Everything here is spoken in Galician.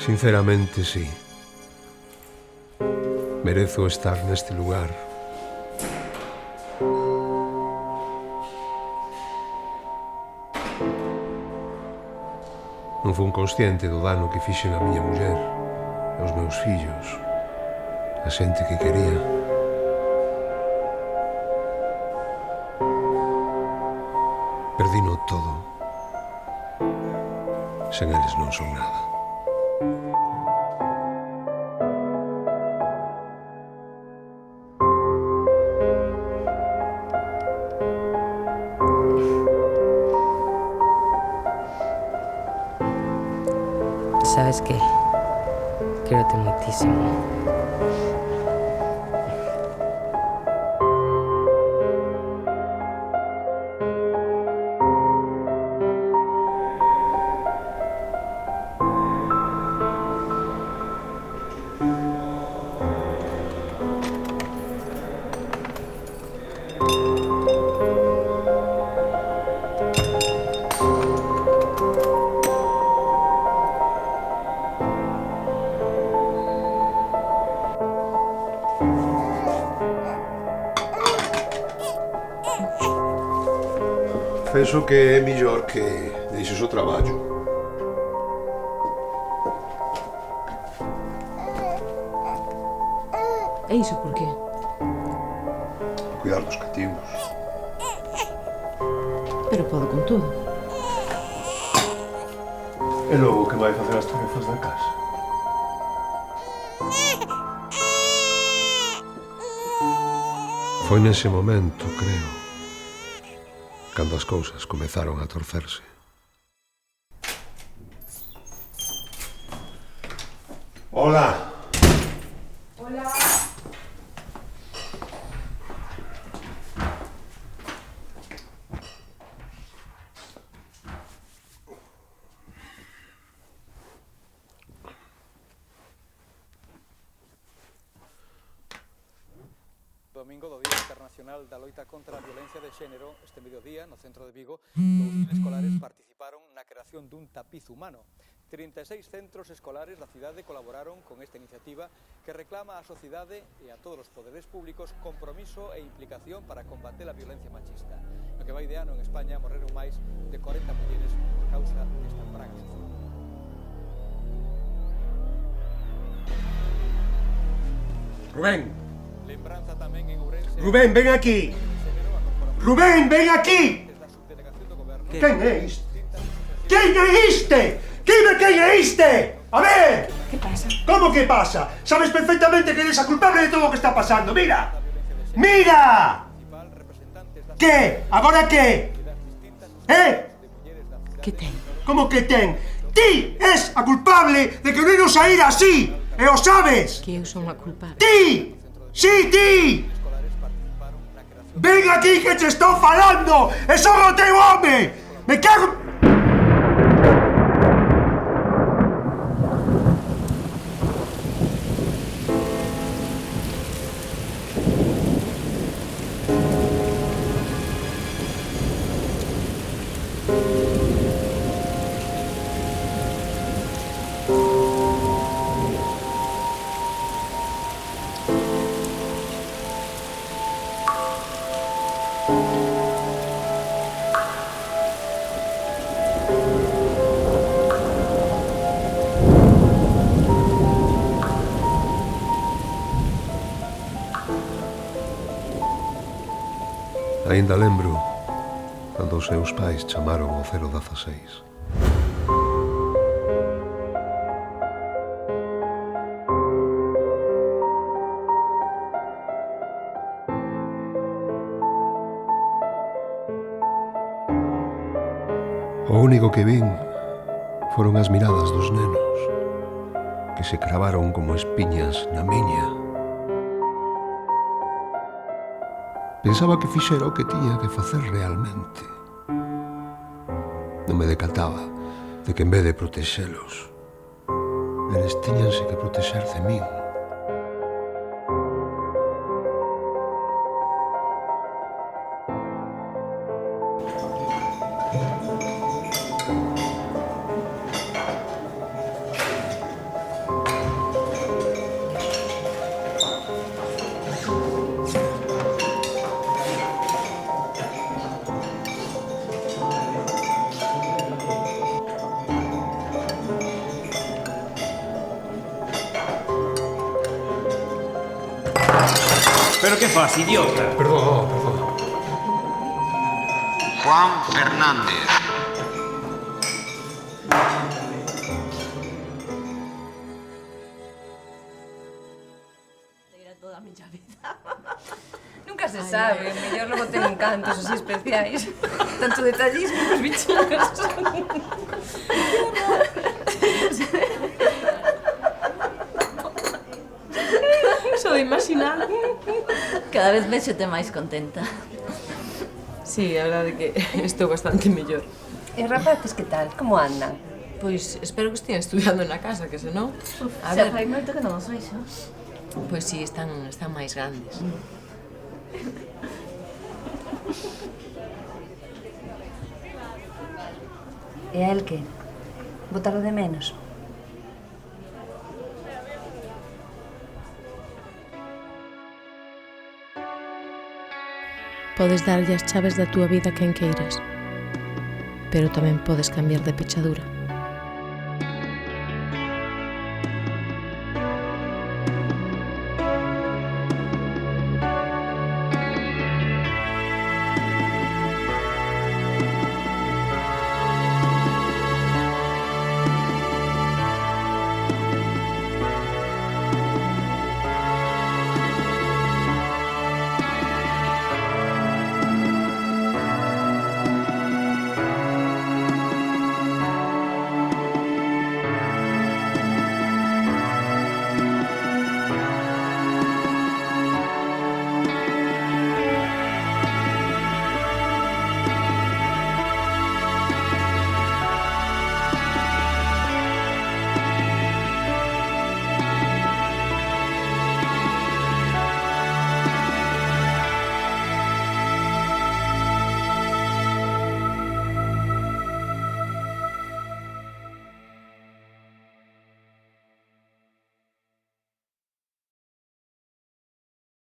Sinceramente, sí. Merezo estar neste lugar. Non fun consciente do dano que fixen a miña muller, aos meus fillos, a xente que quería. Perdino todo. Sen eles non son nada. ¿Sabes qué? Quérote muchísimo. Penso que é mellor que deixes o traballo. E iso por qué? Cuidar dos cativos. Pero podo con todo. E logo que vai facer as tarefas da casa? Foi nese momento, creo, cando as cousas comezaron a torcerse. Hola. Hola. Domingo do Día Internacional da Loita contra a Violencia de Xénero, este mediodía, no centro de Vigo, 2.000 escolares participaron na creación dun tapiz humano. 36 centros escolares da cidade colaboraron con esta iniciativa que reclama á sociedade e a todos os poderes públicos compromiso e implicación para combater a violencia machista. No que vai de ano en España morreron máis de 40 mulleres por causa desta praga social. Rubén. Lembranza tamén en Ourense. Rubén, ven aquí. Rubén, ven aquí. Quen é este? Quen é este? Dime quen é este. A ver. Que pasa? Como que pasa? Sabes perfectamente que eres a culpable de todo o que está pasando. Mira. Mira. Que? Agora que? Que ten? Como que ten? Ti es a culpable de que o neno saíra así. E o sabes. Que eu son a culpable. Ti. Sí, ti. Ven aquí que te estou falando. E son o teu home. Me cago... Ainda lembro cando os seus pais chamaron ao 016. O único que vin foron as miradas dos nenos que se cravaron como espiñas na miña. Pensaba que fixera o que tiña que facer realmente. Non me decataba de que en vez de protexelos, eles tiñanse que protexer de min. Pero que faz, idiota? Perdón. Juan Fernández. Toda a miña vida. Nunca se sabe, mellor logo ten encantos así especiais. Tanto detallismo cos bichiños. Só de imaginar. Cada vez véxote máis contenta. Sí, a verdade é que estou bastante mellor. E os rapaces, que tal? Como andan? Pois espero que estean estudiando na casa, que senón... A Xa ver, fai moito que non os veixo. pois sí, están máis grandes. E a el que? Botalo de menos? Podes darlle as chaves da túa vida a quen queiras, pero tamén podes cambiar de pechadura.